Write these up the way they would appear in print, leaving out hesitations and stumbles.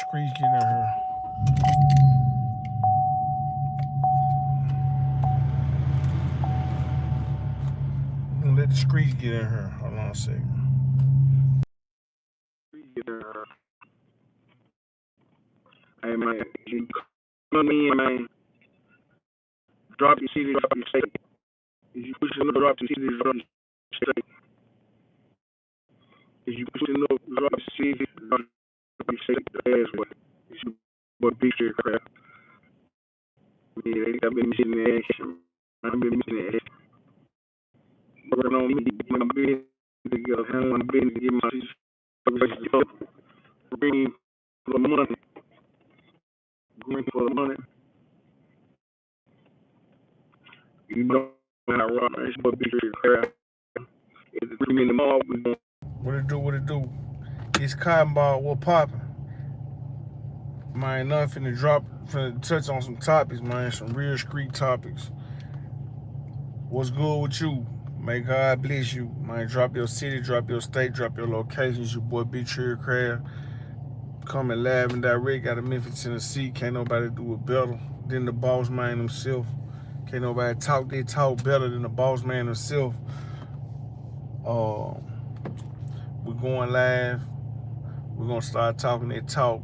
streets get in here. Let the streets get in here. Hold on a second. Hey man, you come in, man. Drop your CD, drop your state. If you push enough, drop your CD, drop your state. If you push enough, drop your CD, drop your state the ass way. It's your boy Big Street Crap. Yeah, I've been missing the action. I've been missing the action. Working on me, get my business together. I want my business to get my situation up. Green for the money. Green for the money. You know how I rock, man. It's your boy Big Street Crap. It's 3 minutes more. What it do? What it do? It's Cotton Ball. What poppin'? Man, nothing to drop. Finna touch on some topics, man. Some real street topics. What's good with you? May God bless you, man. Drop your city, drop your state, drop your locations. Your boy Big Tree Crab coming live and direct out of Memphis, Tennessee. Can't nobody do it better than the boss man himself. Can't nobody talk their talk better than the boss man himself. We're going live. We're gonna start talking that talk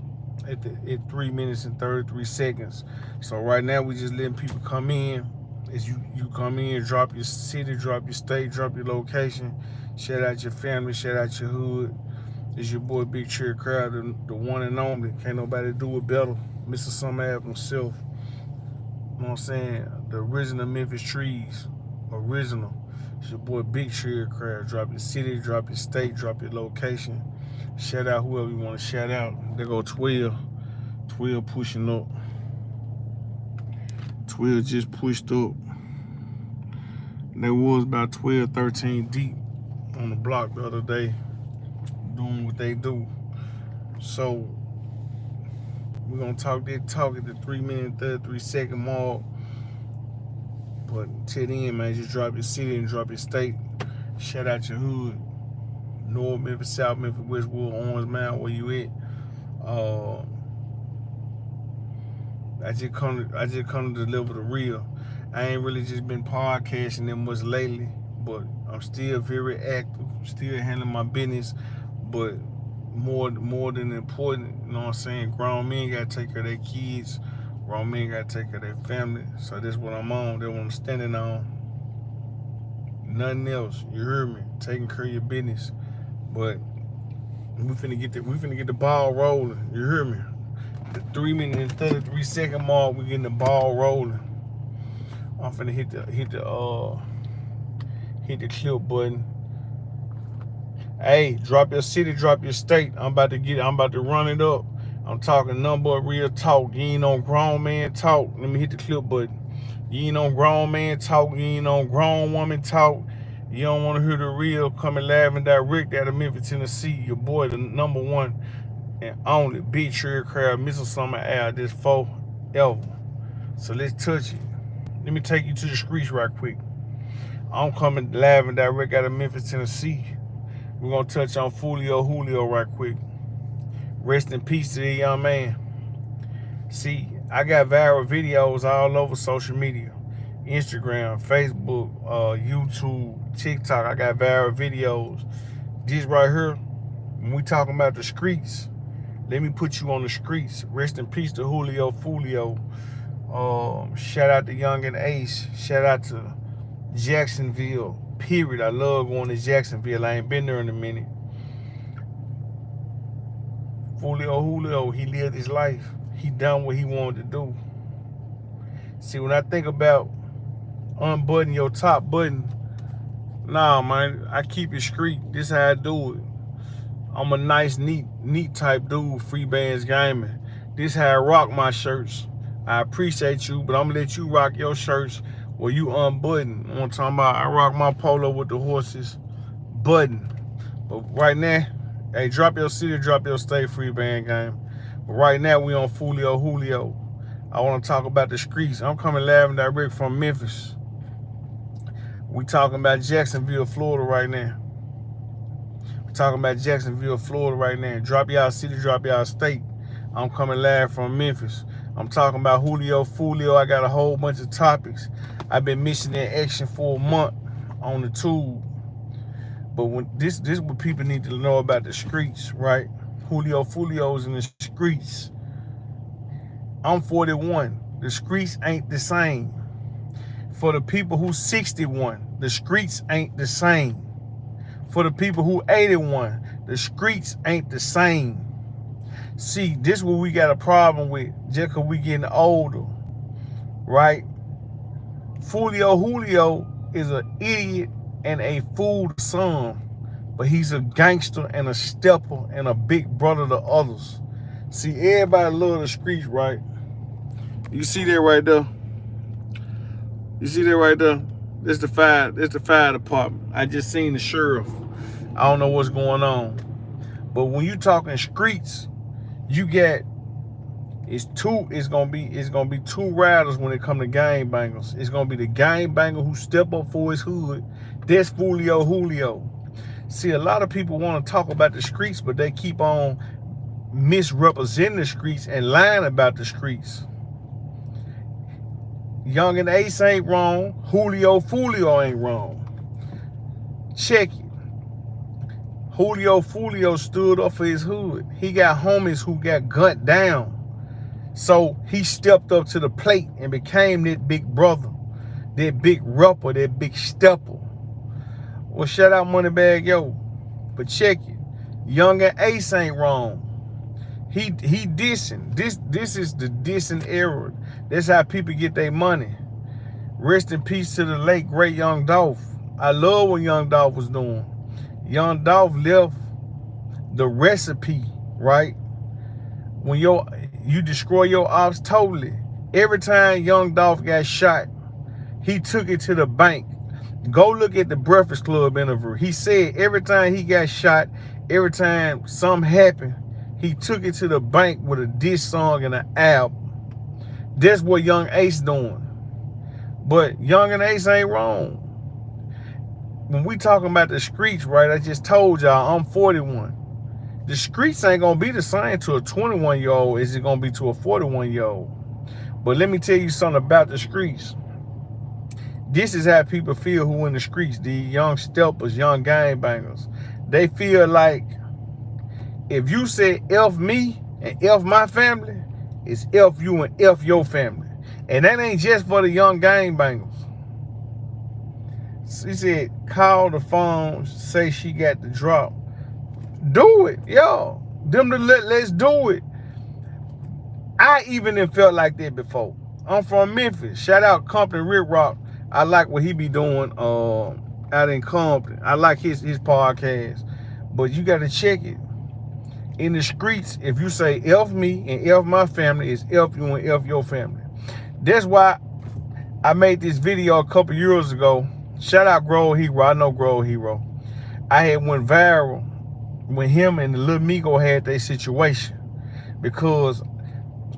at 3 minutes and 33 seconds. So right now we just letting people come in. As you come in, drop your city, drop your state, drop your location, shout out your family, shout out your hood. It's your boy Big Cherry Crowd, the one and only. Can't nobody do it better. Mr. Summer Ave himself. You know what I'm saying? The original Memphis trees. Original. It's your boy Big Cherry Crowd. Drop your city, drop your state, drop your location. Shout out whoever you want to shout out. There go 12. 12 pushing up. 12 just pushed up. There was about 12, 13 deep on the block the other day doing what they do. So we're gonna talk that talk at the 3 minute, 33 second mark. But till then, man, just drop your city and drop your state. Shout out your hood. North Memphis, South Memphis, Westwood, Orange Mound, where you at? I just come to deliver the real. I ain't really just been podcasting that much lately, but I'm still very active, still handling my business. But more than important, you know what I'm saying? Grown men gotta take care of their kids. Grown men gotta take care of their family. So that's what I'm on. That's what I'm standing on. Nothing else. You heard me? Taking care of your business. But we finna get the ball rolling. You hear me? The 3 minute and 33 second mark, we getting the ball rolling. I'm finna hit the clip button. Hey, drop your city, drop your state. I'm about to run it up. I'm talking number of real talk. You ain't on grown man talk. Let me hit the clip button. You ain't on grown man talk. You ain't on grown woman talk. You don't want to hear the real, coming live and direct out of Memphis, Tennessee. Your boy, the number one and only Big Tree Crowd, Mr. Summer out this forever. So let's touch it. Let me take you to the streets right quick. I'm coming live and direct out of Memphis, Tennessee. We're gonna touch on Julio right quick. Rest in peace to the young man. See, I got viral videos all over social media. Instagram, Facebook, YouTube, TikTok. I got viral videos. This right here, when we talking about the streets, let me put you on the streets. Rest in peace to Foolio. Shout out to Yungen Ace. Shout out to Jacksonville. Period. I love going to Jacksonville. I ain't been there in a minute. Julio, he lived his life. He done what he wanted to do. See, when I think about unbutton your top button, nah, man, I keep it street. This how I do it. I'm a nice, neat type dude, free bands gaming. This how I rock my shirts. I appreciate you, but I'm gonna let you rock your shirts where you unbutton. You know what I'm talking about? I rock my polo with the horses button. But right now, hey, drop your city, drop your state, free band game. But right now, we on Julio. I want to talk about the streets. I'm coming live and direct from Memphis. We talking about Jacksonville, Florida right now. We talking about Jacksonville, Florida right now. Drop y'all city, drop y'all state. I'm coming live from Memphis. I'm talking about Julio, Foolio. I got a whole bunch of topics. I've been missing in action for a month on the tube. But when this is what people need to know about the streets, right? Julio, Foolio's in the streets. I'm 41. The streets ain't the same. For the people who 61, the streets ain't the same. For the people who 81, the streets ain't the same. See, this is what we got a problem with just because we getting older, right? Julio is an idiot and a fool to some, but he's a gangster and a stepper and a big brother to others. See, everybody love the streets, right? You see that right there? You see that right there? This the fire department. I just seen the sheriff. I don't know what's going on. But when you talking streets, you get it's gonna be two riders when it come to gangbangers. It's gonna be the gangbanger who step up for his hood. That's Julio. See, a lot of people want to talk about the streets, but they keep on misrepresenting the streets and lying about the streets. Yungen Ace ain't wrong. Foolio ain't wrong. Check it. Foolio stood up for his hood. He got homies who got gunned down. So he stepped up to the plate and became that big brother, that big rapper, that big stepper. Well, shout out Moneybagg, yo. But check it. Yungen Ace ain't wrong. He dissing. This is the dissing era. That's how people get their money. Rest in peace to the late great Young Dolph. I love what Young Dolph was doing. Young Dolph left the recipe, right? When you destroy your ops totally. Every time Young Dolph got shot, he took it to the bank. Go look at the Breakfast Club interview. He said every time he got shot, every time something happened, he took it to the bank with a diss song and an album. That's what Young Ace doing. But Young and Ace ain't wrong. When we talking about the streets, right, I just told y'all I'm 41. The streets ain't gonna be the same to a 21-year-old as it gonna be to a 41-year-old. But let me tell you something about the streets. This is how people feel who in the streets, the young steppers, young gangbangers. They feel like if you say F me and F my family, it's F you and F your family. And that ain't just for the young gangbangers. She said, call the phone, say she got the drop. Do it, yo. Let's do it. I even have felt like that before. I'm from Memphis. Shout out Compton Rick Rock. I like what he be doing out in Compton. I like his podcast. But you got to check it. In the streets, if you say F me and F my family, it's F you and F your family. That's why I made this video a couple years ago. Shout out Grow Hero. I know Grow Hero. I had went viral when him and the Lil Migo had their situation because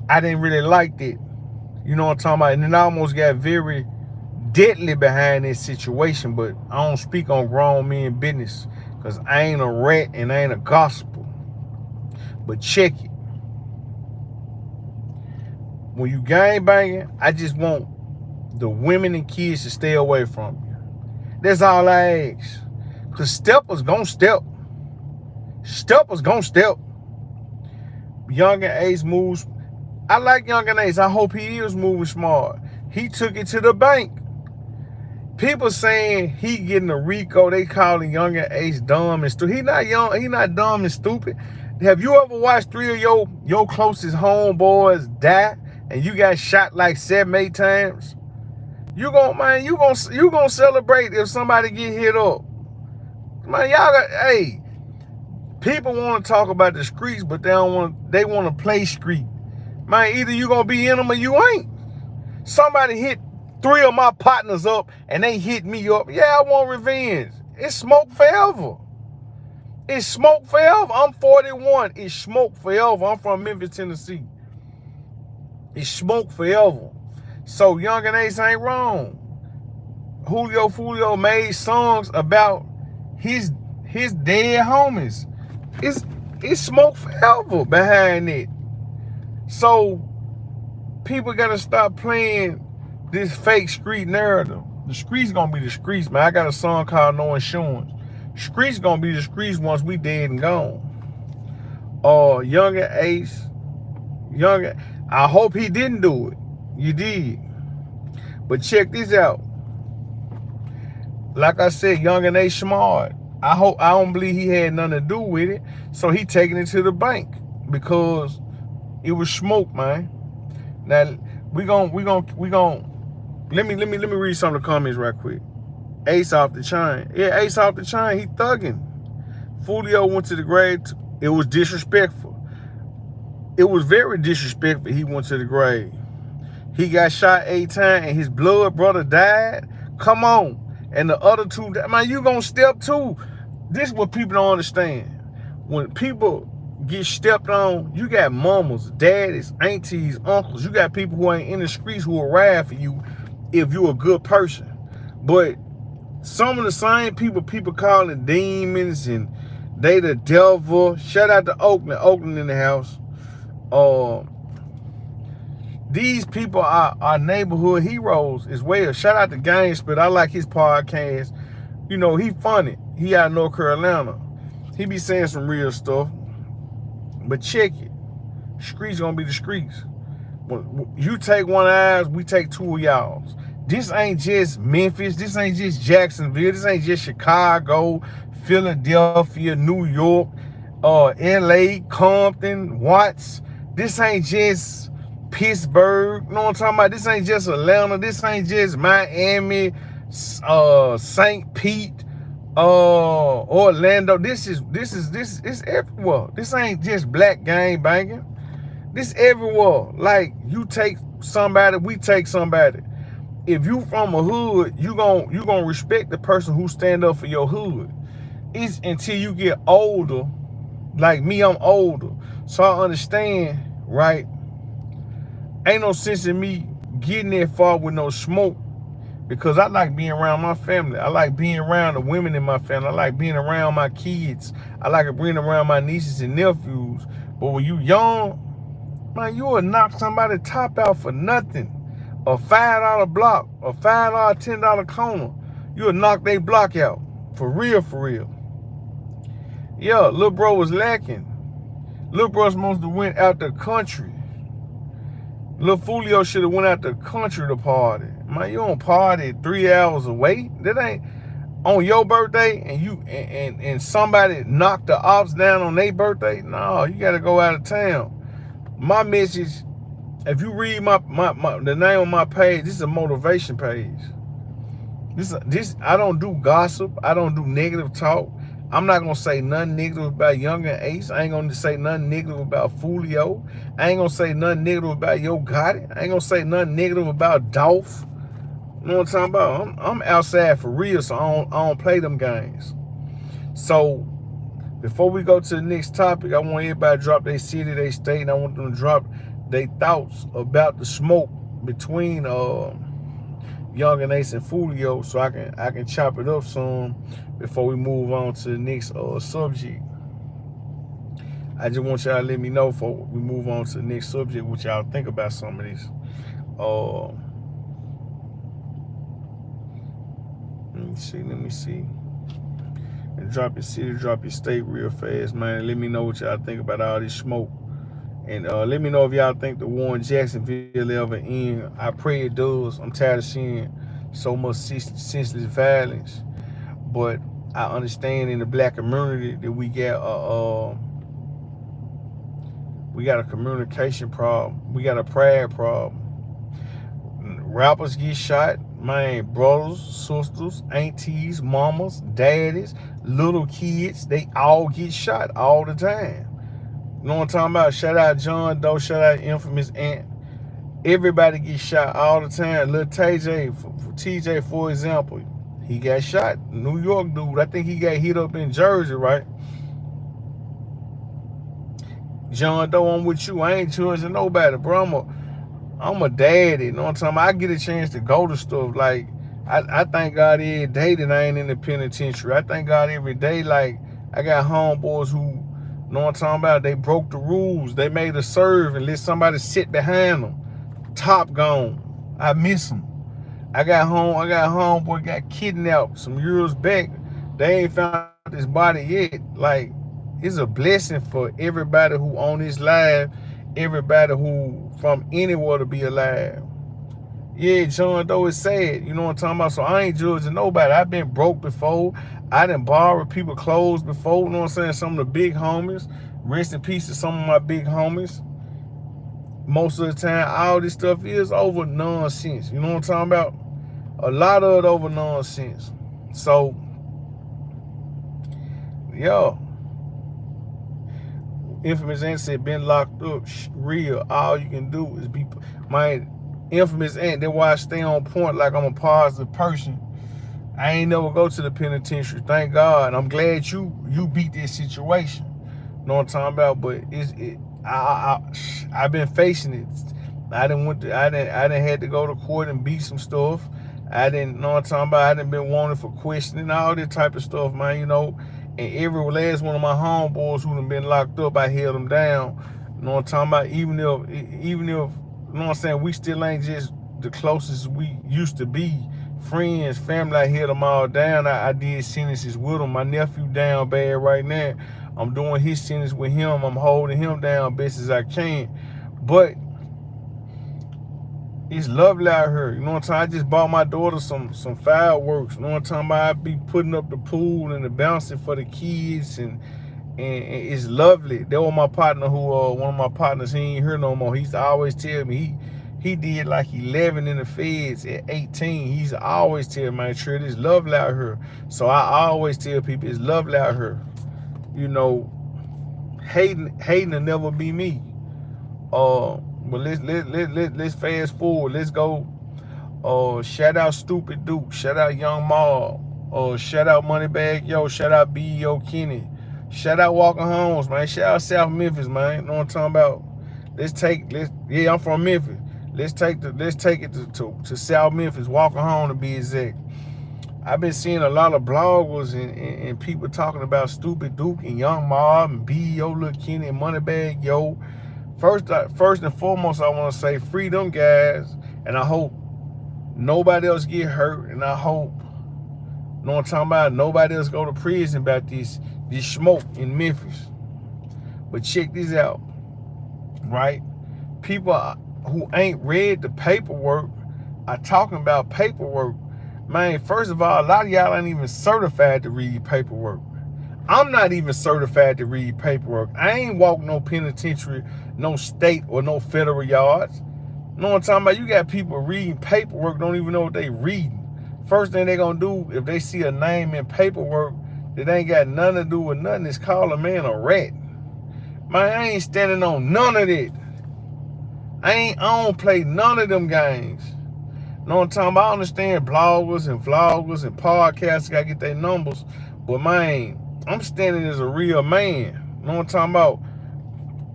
I didn't really like that. You know what I'm talking about? And then I almost got very deadly behind this situation, but I don't speak on grown men business because I ain't a rat and I ain't a gospel. But check it. When you gangbanging, I just want the women and kids to stay away from you. That's all I ask. Because steppers gonna step. Steppers gonna step. Young and Ace moves. I like Young and Ace. I hope he is moving smart. He took it to the bank. People saying he getting a RICO. They calling Young and Ace dumb and stupid. He not young. He not dumb and stupid. Have you ever watched 3 of your closest homeboys die and you got shot like 7, 8 times? You gonna celebrate if somebody get hit up. Man, y'all got, hey, people want to talk about the streets, but they want to play street. Man, either you gonna be in them or you ain't. Somebody hit 3 of my partners up and they hit me up. Yeah, I want revenge. It's smoke forever. It's smoke forever. I'm 41. It's smoke forever. I'm from Memphis, Tennessee. It's smoke forever. So Young and Ace ain't wrong. Foolio made songs about his dead homies. It's smoke forever behind it. So people gotta stop playing this fake street narrative. The streets gonna be the streets, man. I got a song called No Insurance. Streets gonna be the streets once we dead and gone. Younger Ace, Younger. I hope he didn't do it. You did. But check this out. Like I said, Yungen ain't smart. I don't believe he had nothing to do with it. So he taking it to the bank because it was smoke, man. Now we gon' let me read some of the comments right quick. Ace off the chain. Yeah, Ace off the chain. He thugging. Foolio went to the grave. It was disrespectful. It was very disrespectful. He went to the grave. He got shot 8 times and his blood brother died. Come on. And the other 2, man, you gonna step too. This is what people don't understand. When people get stepped on, you got mamas, daddies, aunties, uncles. You got people who ain't in the streets who will ride for you if you're a good person. But some of the same people calling demons and they the devil. Shout out to Oakland in the house. These people are neighborhood heroes as well. Shout out to Gangster. I like his podcast. You know, he funny. He out of North Carolina. He be saying some real stuff. But check it. Streets gonna be the streets. When you take one of ours, we take 2 of y'all's. This ain't just Memphis. This ain't just Jacksonville. This ain't just Chicago, Philadelphia, New York, LA, Compton, Watts. This ain't just Pittsburgh. You know what I'm talking about? This ain't just Atlanta. This ain't just Miami, St. Pete, Orlando. This is everywhere. This ain't just black gang banging. This everywhere. Like, you take somebody, we take somebody. If you from a hood, you gon' respect the person who stand up for your hood. It's until you get older. Like me, I'm older, so I understand, right? Ain't no sense in me getting that far with no smoke, because I like being around my family. I like being around the women in my family. I like being around my kids. I like being around my nieces and nephews. But when you young, man, you will knock somebody top out for nothing. A $5 block, a $5, $10 corner. You'll knock they block out. For real, for real. Yeah, little bro was lacking. Little bro supposed to went out the country. Little Foolio should have went out the country to party. Man, you don't party 3 hours away. That ain't on your birthday and you and somebody knocked the ops down on their birthday. No, you gotta go out of town. My message, if you read the name on my page, this is a motivation page. This I don't do gossip. I don't do negative talk. I'm not gonna say nothing negative about Yungen Ace. I ain't gonna say nothing negative about Foolio. I ain't gonna say nothing negative about Yo Gotti. I ain't gonna say nothing negative about Dolph. You know what I'm talking about? I'm outside for real, so I don't play them games. So before we go to the next topic, I want everybody to drop their city, their state, and I want them to drop their thoughts about the smoke between Yungen Ace and Foolio, so I can chop it up some before we move on to the next subject. I just want y'all to let me know before we move on to the next subject what y'all think about some of this. Let me see. And drop your city, drop your state real fast, man. Let me know what y'all think about all this smoke. And let me know if y'all think the war in Jacksonville ever end. I pray it does. I'm tired of seeing so much senseless violence. But I understand in the black community that we got a communication problem. We got a pride problem. Rappers get shot. Man, brothers, sisters, aunties, mamas, daddies, little kids, they all get shot all the time. You know what I'm talking about? Shout out John Doe, shout out Infamous Ant. Everybody gets shot all the time. Little TJ, for example, he got shot. New York dude, I think he got hit up in Jersey, right? John Doe, I'm with you. I ain't judging nobody, bro. I'm a daddy. You know what I'm talking about? I get a chance to go to stuff. Like, I thank God every day that I ain't in the penitentiary. I thank God every day, like, I got homeboys who Know what I'm talking about? They broke the rules. They made a serve and let somebody sit behind them. Top gone. I miss him. I got homeboy got kidnapped some years back. They ain't found his body yet. Like, it's a blessing for everybody who on this live, everybody who from anywhere to be alive. Yeah, John Doe is sad. You know what I'm talking about? So I ain't judging nobody. I've been broke before. I done borrowed people clothes before. You know what I'm saying? Some of the big homies. Rest in peace to some of my big homies. Most of the time, all this stuff is over nonsense. You know what I'm talking about? A lot of it over nonsense. So, yeah. Infamous Ant said, been locked up. Real. All you can do is be... My Infamous Ant, that's why I stay on point like I'm a positive person. I ain't never go to the penitentiary. Thank God. I'm glad you beat this situation. Know what I'm talking about? But I've been facing it. I didn't had to go to court and beat some stuff. I didn't know what I'm talking about. I didn't been wanted for questioning, all that type of stuff, man. You know, and every last one of my homeboys who done been locked up, I held them down. You know what I'm talking about? Even if you know what I'm saying, we still ain't just the closest we used to be. Friends, family, I held them all down. I did sentences with them. My nephew down bad right now. I'm doing his sentence with him. I'm holding him down best as I can. But it's lovely out here. You know what I'm saying? I just bought my daughter some fireworks. You know what I'm talking about? I be putting up the pool and the bouncing for the kids, and it's lovely. That was my partner who one of my partners, he ain't here no more. He used to always tell me he did like 11 in the feds at 18. He used to always tell me, man, sure, it's lovely out here. So I always tell people it's lovely out here. You know, hating will never be me. But let's fast forward. Let's go. Shout out Stupid Duke. Shout out Young Maul. Shout out Moneybagg Yo. Shout out B.O. Kenny. Shout out Walker Holmes, man. Shout out South Memphis, man. You know what I'm talking about? Yeah, I'm from Memphis. Let's take it to South Memphis, Walker Home to be exact. I've been seeing a lot of bloggers and people talking about Stupid Duke and Young Mob and B.O. Lil Kenny and Moneybagg Yo. First and foremost, I want to say free them guys, and I hope nobody else get hurt, and I hope, you know what I'm talking about, nobody else go to prison about this smoke in Memphis. But check this out, right? People who ain't read the paperwork are talking about paperwork. Man, first of all, a lot of y'all ain't even certified to read paperwork. I'm not even certified to read paperwork. I ain't walked no penitentiary, no state or no federal yards. You know what I'm talking about? You got people reading paperwork, don't even know what they reading. First thing they gonna do, if they see a name in paperwork that ain't got nothing to do with nothing, is call a man a rat. Man, I ain't standing on none of that. I don't play none of them games. You know what I'm talking about? I understand bloggers and vloggers and podcasts gotta get their numbers, but man, I'm standing as a real man. You know what I'm talking about?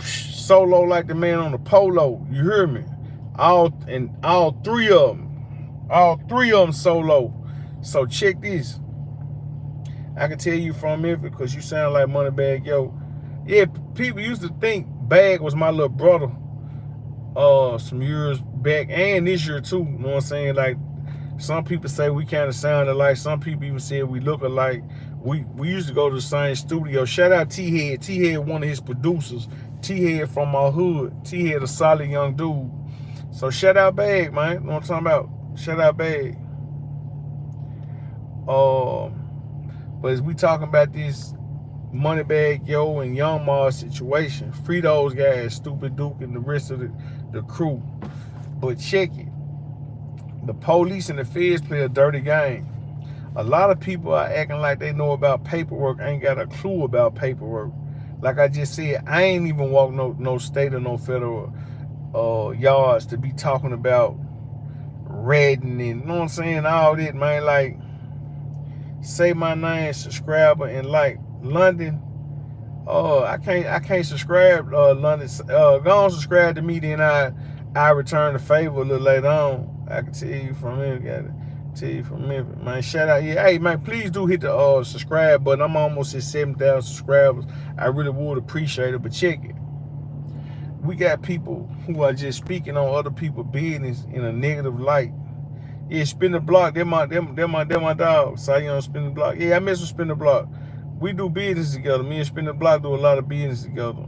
Solo like the man on the polo. You hear me? All three of them solo. So check this. I can tell you from Memphis because you sound like Moneybagg Yo. Yeah, people used to think Bag was my little brother some years back and this year too. You know what I'm saying? Like, some people say we kind of sound alike. Some people even say we look alike. We used to go to the same studio. Shout out T-Head. T-Head, one of his producers. T-Head from my hood. T-Head, a solid young dude. So shout out Bag, man. You know what I'm talking about? Shout out Bag. But as we talking about this Moneybagg Yo and Young Ma situation, free those guys, Stupid Duke and the rest of the crew. But check it. The police and the feds play a dirty game. A lot of people are acting like they know about paperwork, ain't got a clue about paperwork. Like I just said, I ain't even walked no state or no federal yards to be talking about reading and, you know what I'm saying, all that, man. Like, say my name, subscriber, and like London. I can't subscribe, London. Go on, subscribe to me, then I return the favor a little later on. I can tell you from here, Tell you from Memphis, man. Shout out here. Hey, man, please do hit the subscribe button. I'm almost at 7,000 subscribers. I really would appreciate it. But check it. We got people who are just speaking on other people's business in a negative light. Yeah, Spin the Block. They're my dog. Sion Spin the Block. Yeah, I mess with Spin the Block. We do business together. Me and Spin the Block do a lot of business together.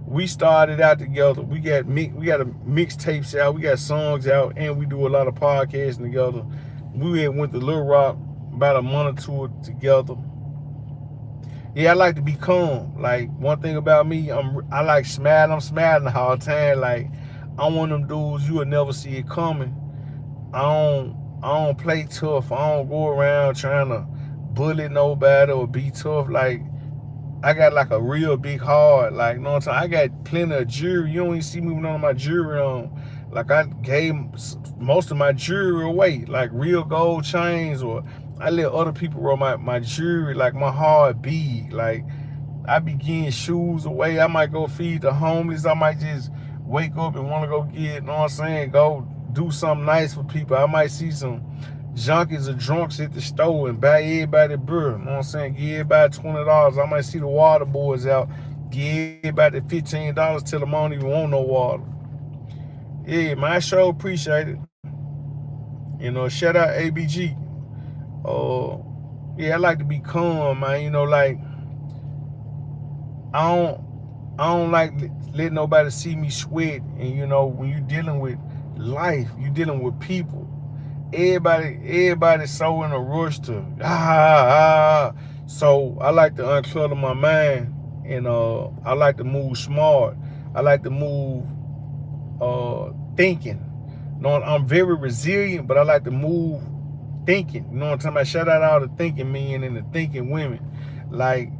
We started out together. We got a mixtapes out. We got songs out, and we do a lot of podcasting together. We had went to Little Rock about a month or two together. Yeah, I like to be calm. Like, one thing about me, I like smiling. I'm smiling all the time. Like, I'm one of them dudes you will never see it coming. I don't play tough. I don't go around trying to bully nobody or be tough. Like, I got like a real big heart. Like, you know what I'm saying? I got plenty of jewelry. You don't even see me with none of my jewelry on. Like, I gave most of my jewelry away, like real gold chains, or I let other people roll my jewelry. Like, my heart big. Like, I be getting shoes away. I might go feed the homeless. I might just wake up and want to go get, you know what I'm saying, go do something nice for people. I might see some junkies or drunks at the store and buy everybody a beer. You know what I'm saying? Give everybody $20. I might see the water boys out. Give everybody $15. Tell them I don't even want no water. Yeah, man, I sure appreciate it. You know, shout out ABG. Yeah, I like to be calm, man. You know, like, I don't like let nobody see me sweat. And you know, when you're dealing with life, you're dealing with people. Everybody's so in a rush to So I like to unclutter my mind, and I like to move smart. I like to move thinking. You know, I'm very resilient, but I like to move thinking. You know what I'm talking about? Shout out all the thinking men and the thinking women. Like,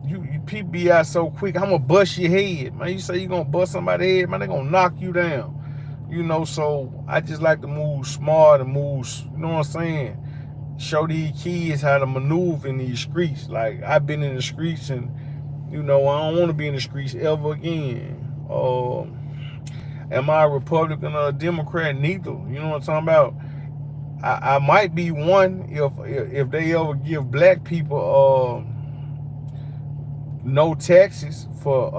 you people be out so quick. I'm gonna bust your head, man. You say you gonna bust somebody's head, man, they gonna knock you down. You know, so I just like to move smart and move, you know what I'm saying? Show these kids how to maneuver in these streets. Like, I've been in the streets, and, you know, I don't want to be in the streets ever again. Am I a Republican or a Democrat? Neither. You know what I'm talking about? I might be one if they ever give black people no taxes for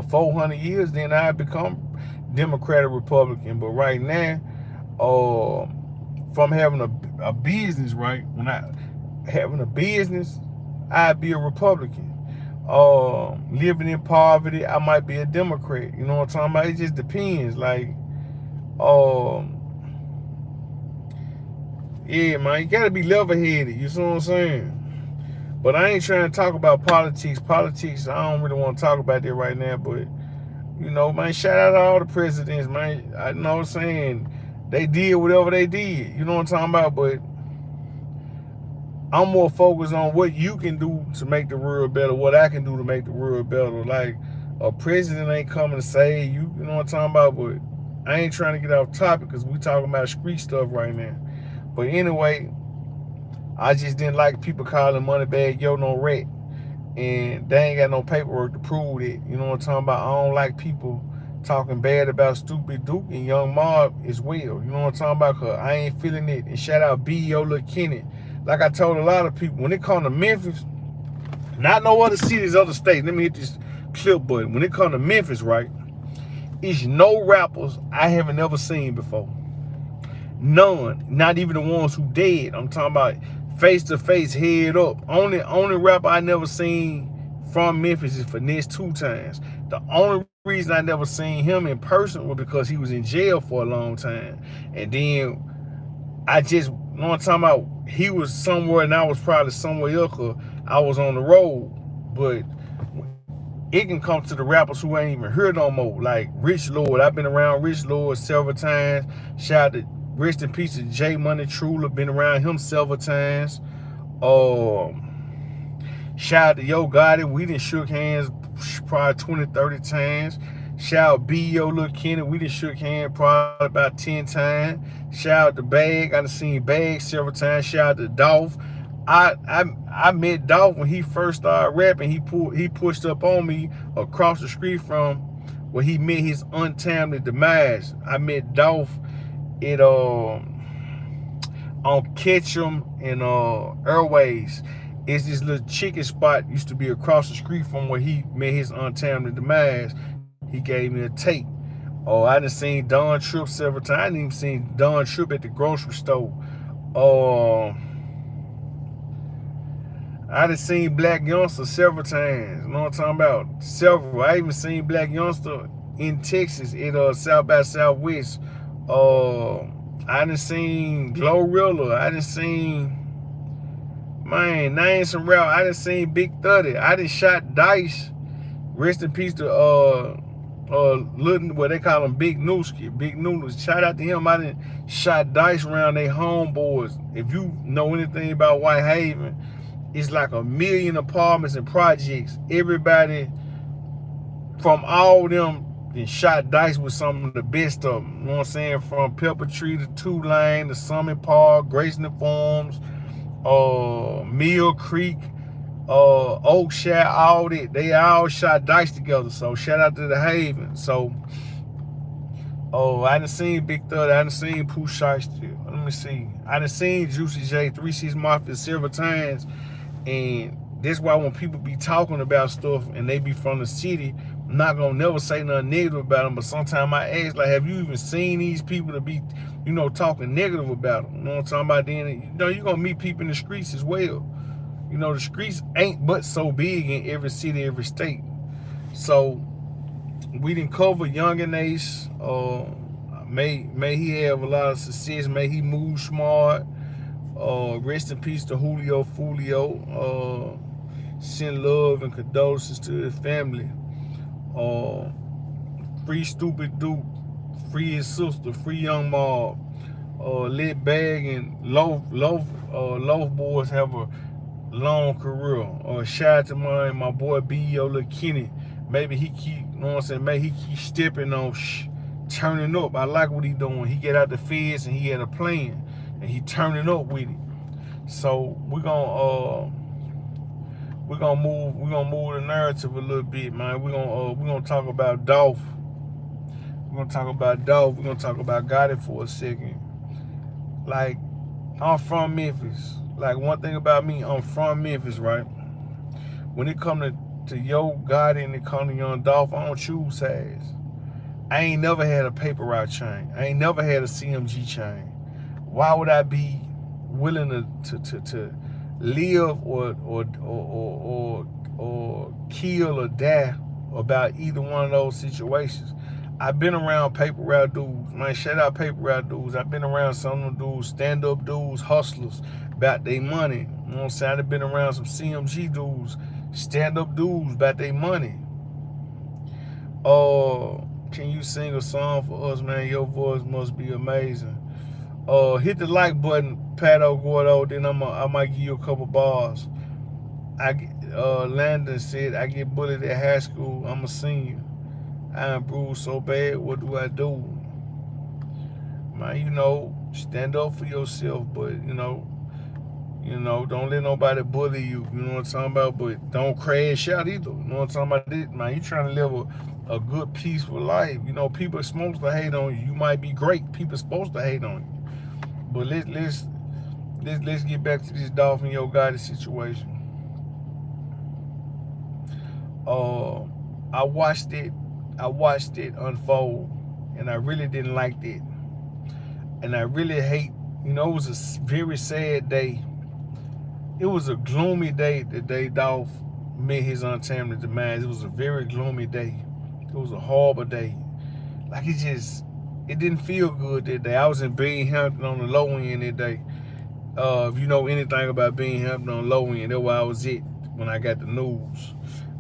400 years, then I become Democrat or Republican. But right now, from having a business, right? When I having a business, I'd be a Republican. Living in poverty, I might be a Democrat. You know what I'm talking about? It just depends. Like, yeah, man, you gotta be level-headed. You see what I'm saying? But I ain't trying to talk about politics. Politics, I don't really want to talk about that right now. But, you know, man, shout out to all the presidents, man. I know what I'm saying. They did whatever they did. You know what I'm talking about? But I'm more focused on what you can do to make the world better, what I can do to make the world better. Like, a president ain't coming to save you. You know what I'm talking about? But I ain't trying to get off topic because we talking about street stuff right now. But anyway, I just didn't like people calling Moneybagg yo no rat, and they ain't got no paperwork to prove it. You know what I'm talking about? I don't like people talking bad about Stupid Duke and Young Mob as well. You know what I'm talking about? Cause I ain't feeling it. And shout out B Yo Lil Kenny. Like I told a lot of people, when it come to Memphis, not no other cities, other states. Let me hit this clip button. When it come to Memphis, right, it's no rappers I haven't ever seen before. None. Not even the ones who dead. I'm talking about face to face, head up. Only rapper I never seen from Memphis is Finesse 2 Times. The only reason I never seen him in person was because he was in jail for a long time. And then I just, you know what I'm talking about, he was somewhere and I was probably somewhere else, cause I was on the road. But it can come to the rappers who ain't even heard no more. Like Rich Lord. I've been around Rich Lord several times. Shout out to rest in peace to J Money Truly. Been around him several times. Shout out to Yo Gotti. We done shook hands probably 20, 30 times. Shout out B Yo Lil Kenny. We done shook hands probably about 10 times. Shout out to Bag. I done seen Bag several times. Shout out to Dolph. I met Dolph when he first started rapping. He pushed up on me across the street from where he met his untimely demise. I met Dolph it on Ketchum and Airways. It's this little chicken spot used to be across the street from where he met his untimely demise. He gave me a tape. Oh, I done seen Don Tripp several times. I didn't even seen Don Tripp at the grocery store. Uh, I done seen Black Youngster several times. You know what I'm talking about? Several. I even seen Black Youngster in Texas at South by Southwest. I done seen Glorilla. I done seen, man, name some rap. I done seen Big 30. I done shot dice. Rest in peace to little, what they call him, Big Nooski. Big Noodles. Shout out to him. I done shot dice around their homeboys. If you know anything about Whitehaven, it's like 1,000,000 apartments and projects. Everybody from all them and shot dice with some of the best of them. You know what I'm saying? From Pepper Tree to Tulane to Summit Park, Grayson Farms, Mill Creek, Oakshire, all that. They all shot dice together. So shout out to the Haven. So, I done seen Big 30. I done seen Pooh Shiesty. Let me see. I done seen Juicy J, 3 6 Mafia several times. And that's why when people be talking about stuff and they be from the city, I'm not gonna never say nothing negative about them. But sometimes I ask, like, have you even seen these people to be, talking negative about them? You know what I'm talking about? Then, you're gonna meet people in the streets as well. The streets ain't but so big in every city, every state. So we didn't cover Yungeen Ace. May he have a lot of success. May he move smart. Rest in peace to Julio, Foolio. Send love and condolences to his family. Free Stupid Duke. Free his sister. Free Young Mob. Lit Bag and Loaf Boys have a long career. Shout out to my boy B.O. Lil Kenny. Maybe he keep, you know what I'm saying? Maybe he keep stepping on, turning up. I like what he doing. He get out the feds and he had a plan, and he turning up with it. So we're gonna move the narrative a little bit, man. We're gonna talk about Dolph. We're gonna talk about Dolph. We're gonna talk about Gotti for a second. Like, I'm from Memphis. Like, one thing about me, I'm from Memphis, right? When it come to Yo Gotti and it come to Young Dolph, I don't choose sides. I ain't never had a paper route chain. I ain't never had a CMG chain. Why would I be willing to live or kill or die about either one of those situations? I've been around paper route dudes. Man, shout out paper route dudes. I've been around some of them dudes, stand-up dudes, hustlers, about their money. You know what I'm saying? I've been around some CMG dudes, stand-up dudes, about their money. Can you sing a song for us, man? Your voice must be amazing. Hit the like button, Pato Gordo, then I might give you a couple bars. Landon said, I get bullied at high school, I'm a senior. I am bruised so bad, what do I do? Man, stand up for yourself, but don't let nobody bully you. You know what I'm talking about? But don't crash out either. You know what I'm talking about? Man, you trying to live a good, peaceful life. People are supposed to hate on you. You might be great. People are supposed to hate on you. But let's get back to this Dolph and Yo Gotti situation. I watched it unfold, and I really didn't like that. And I really hate, it was a very sad day. It was a gloomy day the day Dolph met his untimely demise. It was a very gloomy day. It was a horrible day. Like, it didn't feel good that day. I was in Binghamton on the low end that day. If you know anything about Binghamton on the low end, that's where I was at when I got the news.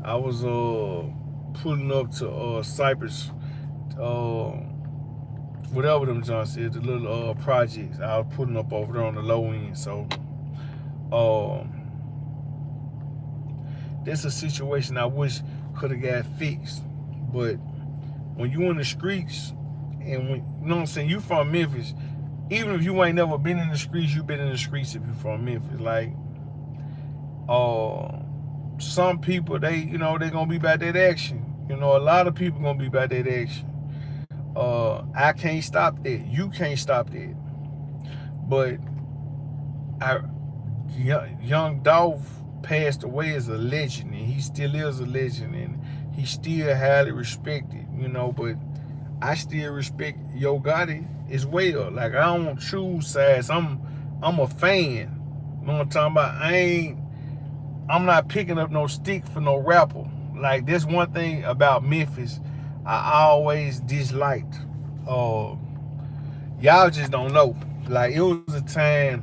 I was pulling up to Cypress, whatever them Johns said, the little projects. I was putting up over there on the low end. So that's a situation I wish could have got fixed. But when you in the streets, and when, you know what I'm saying, you from Memphis, even if you ain't never been in the streets, you been in the streets if you from Memphis. Like, some people, they gonna be about that action. A lot of people gonna be about that action. I can't stop that. You can't stop that. But I, young Dolph passed away as a legend, and he still is a legend, and he still highly respected, you know. But I still respect Yo Gotti as well. Like, I don't choose sides. I'm a fan. You know what I'm talking about? I'm not picking up no stick for no rapper. Like, there's one thing about Memphis I always disliked. Uh, y'all just don't know. Like, it was a time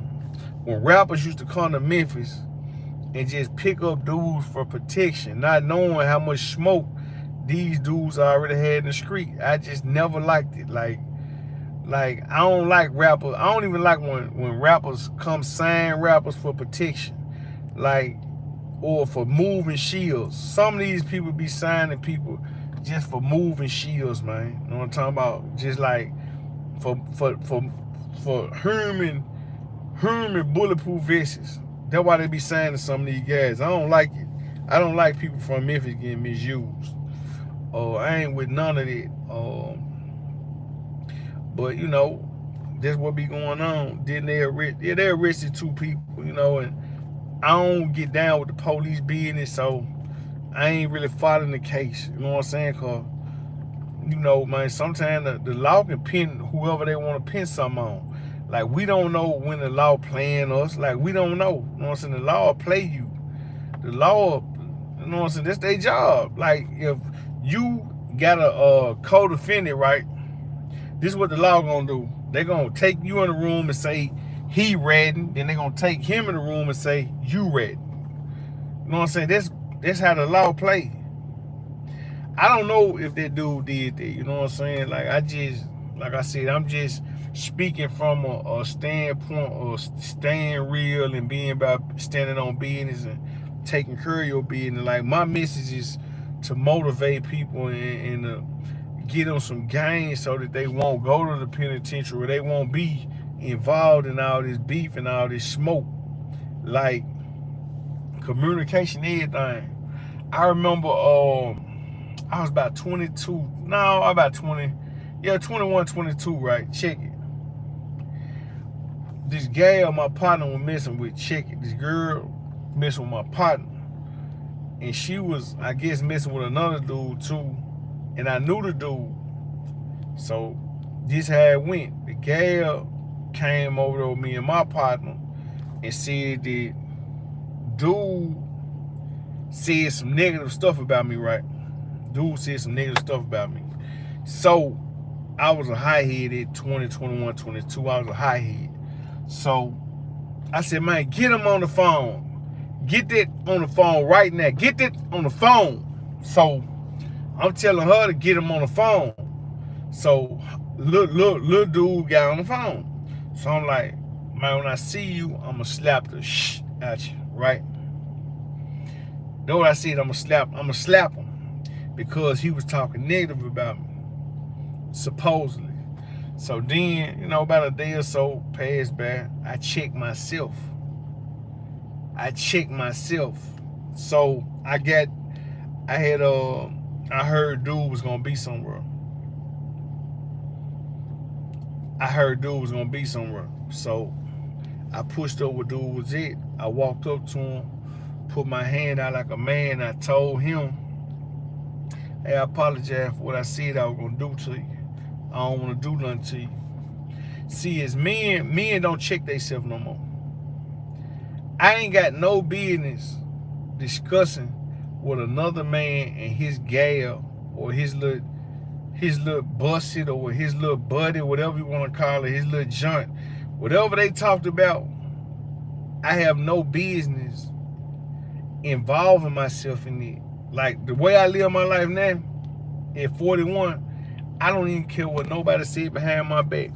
when rappers used to come to Memphis and just pick up dudes for protection, not knowing how much smoke these dudes already had in the street. I just never liked it. Like I don't like rappers. I don't even like when rappers come sign rappers for protection. Like, or for moving shields. Some of these people be signing people just for moving shields, man. You know what I'm talking about? Just like for Herman bulletproof vests. That's why they be signing some of these guys. I don't like it. I don't like people from Memphis getting misused. I ain't with none of that. But you know, that's what be going on. Then they arrested two people, you know, and I don't get down with the police business, so I ain't really following the case. You know what I'm saying? Cause you know, man, sometimes the law can pin whoever they want to pin something on. Like, we don't know when the law playing us. Like, we don't know. You know what I'm saying? The law will play you. The law, you know what I'm saying? That's their job. Like, if you got a co-defendant, right? This is what the law gonna do. They gonna take you in the room and say he ratting. Then they gonna take him in the room and say you ratting. You know what I'm saying? That's how the law play. I don't know if that dude did that. You know what I'm saying? Like I said, I'm just speaking from a standpoint of staying real and being about standing on business and taking care of your business. Like, my message is to motivate people and get them some gains so that they won't go to the penitentiary, or they won't be involved in all this beef and all this smoke. Like, communication, everything. I remember I was about 22. No, about 20. Yeah, 21, 22, right? Check it. This gal my partner was messing with, check it. This girl messing with my partner. And she was, I guess, messing with another dude too. And I knew the dude. So this how it went. The gal came over to me and my partner and said that dude said some negative stuff about me, right? Dude said some negative stuff about me. So I was a high head at 20, 21, 22. I was a high head. So I said, man, get him on the phone. Get that on the phone right now. Get that on the phone. So I'm telling her to get him on the phone. So little dude got on the phone. So I'm like, man, when I see you, I'm gonna slap the shh at you, right? That's what I said. I'm gonna slap him because he was talking negative about me, supposedly. So then, you know, about a day or so passed by, I checked myself. So I heard dude was gonna be somewhere. So I pushed up where dude was at. I walked up to him, put my hand out like a man. I told him, hey, I apologize for what I said I was gonna do to you. I don't wanna do nothing to you. See, as men don't check themselves no more. I ain't got no business discussing with another man and his gal or his little busted or his little buddy, whatever you want to call it, his little joint. Whatever they talked about, I have no business involving myself in it. Like, the way I live my life now, at 41, I don't even care what nobody said behind my back.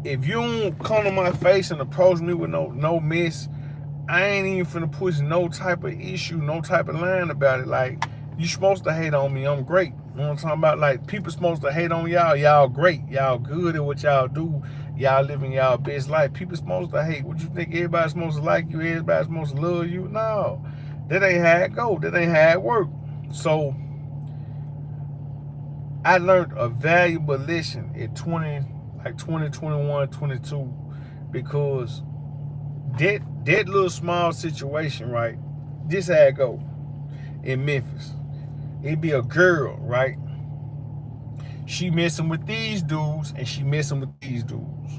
If you don't come to my face and approach me with no mess, I ain't even finna push no type of issue, no type of line about it. Like, you supposed to hate on me, I'm great. You know what I'm talking about? Like, people supposed to hate on y'all, y'all great. Y'all good at what y'all do. Y'all living y'all best life. People supposed to hate. What you think everybody's supposed to like you? Everybody's supposed to love you? No. That ain't how it go. That ain't how it work. So, I learned a valuable lesson at 21, 22, because that little small situation, right? This how it go in Memphis. It be a girl, right? She messing with these dudes and she messing with these dudes.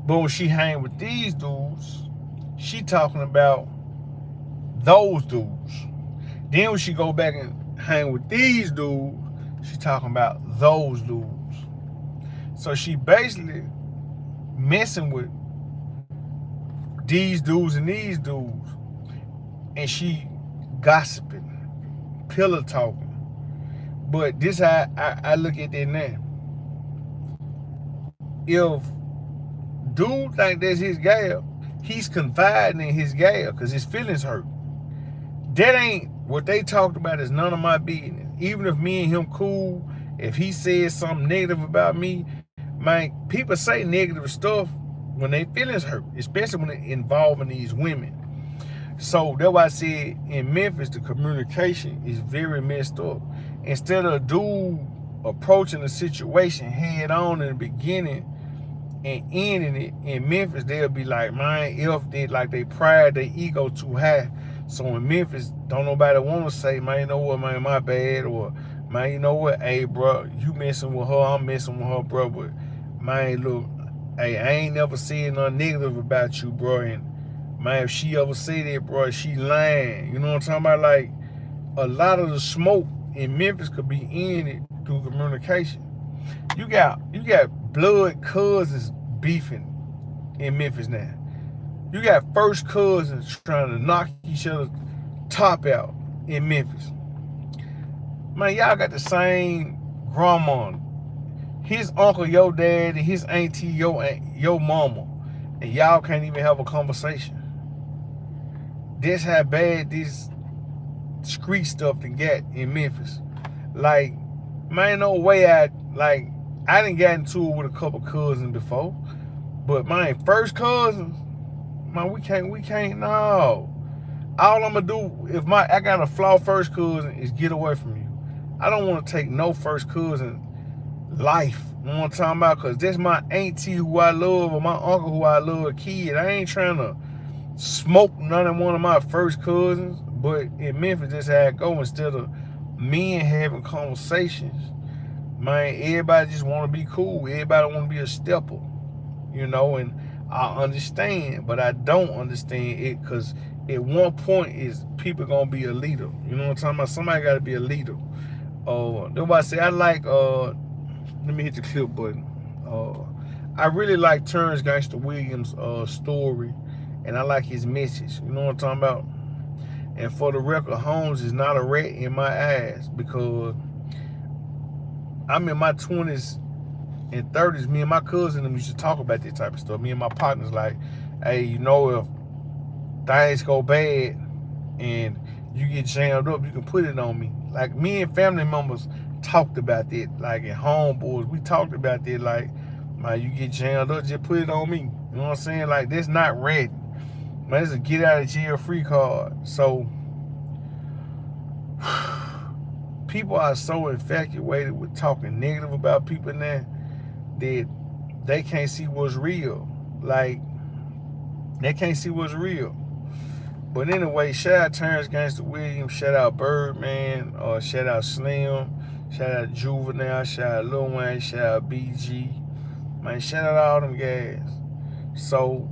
But when she hang with these dudes, she talking about those dudes. Then when she go back and hang with these dudes, she talking about those dudes. So she basically messing with these dudes and these dudes, and she gossiping, pillow talking. But this how I look at that now. If dude think that's his gal, he's confiding in his gal because his feelings hurt. That ain't what they talked about, is none of my business. Even if me and him cool, if he says something negative about me, man, people say negative stuff when they feelings hurt, especially when it involving these women. So that's why I said in Memphis, the communication is very messed up. Instead of a dude approaching the situation head on in the beginning and ending it, in Memphis, they'll be like, man, if they like they pride, their ego too high. So in Memphis, don't nobody want to say, man, you know what, man, my bad, or man, you know what, hey, bro, you messing with her, I'm messing with her, bro, but man, look, hey, I ain't never said nothing negative about you, bro, and man, if she ever say that, bro, she lying. You know what I'm talking about? Like, a lot of the smoke in Memphis could be in it through communication. You got blood cousins beefing in Memphis now. You got first cousins trying to knock each other's top out in Memphis. Man, y'all got the same grandma. His uncle, your dad, and his auntie, your mama. And y'all can't even have a conversation. That's how bad this street stuff can get in Memphis. Like, man, no way I didn't get into it with a couple cousins before. But my first cousins, man, we can't no. All I'm gonna do if I got a flaw first cousin is get away from you. I don't want to take no first cousin life. You know what I'm talking about? Cause that's my auntie who I love, or my uncle who I love, a kid. I ain't trying to smoke none of one of my first cousins. But in Memphis, that's how it go. Instead of men having conversations, man, everybody just want to be cool. Everybody want to be a stepper, you know. And I understand, but I don't understand it, because at one point is people gonna be a leader. You know what I'm talking about? Somebody got to be a leader. Nobody say I like. Let me hit the clip button. I really like Terrance Gangster Williams' story, and I like his message. You know what I'm talking about? And for the record, Holmes is not a rat in my eyes, because I'm in my 20s and 30s. Me and my cousin used to talk about this type of stuff. Me and my partners like, hey, you know, if things go bad and you get jammed up, you can put it on me. Like, me and family members talked about that. Like, in homeboys, we talked about that. Like, man, you get jammed up, just put it on me. You know what I'm saying? Like, that's not red. Man, it's a get out of jail free card. So people are so infatuated with talking negative about people now that they can't see what's real. Like, they can't see what's real. But anyway, shout out Terrance Gangster Williams, shout out Birdman, shout out Slim, shout out Juvenile, shout out Lil Wayne, shout out BG. Man, shout out all them guys. So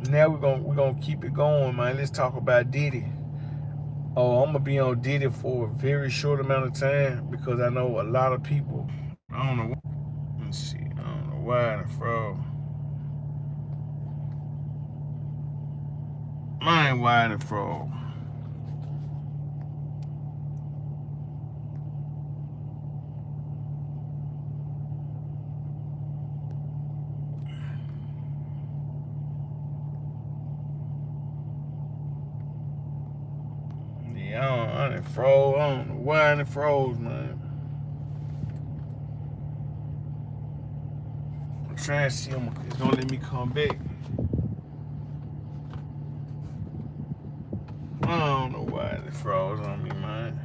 now we're gonna keep it going, man. Let's talk about Diddy. Oh, I'm gonna be on Diddy for a very short amount of time, because I know a lot of people. I don't know. Let's see. I don't know why the fraud. Mine wide and fraud. Yeah, I done froze. I don't know why I done froze, man. I'm trying to see if it's gonna let me come back. I don't know why it froze on me, man.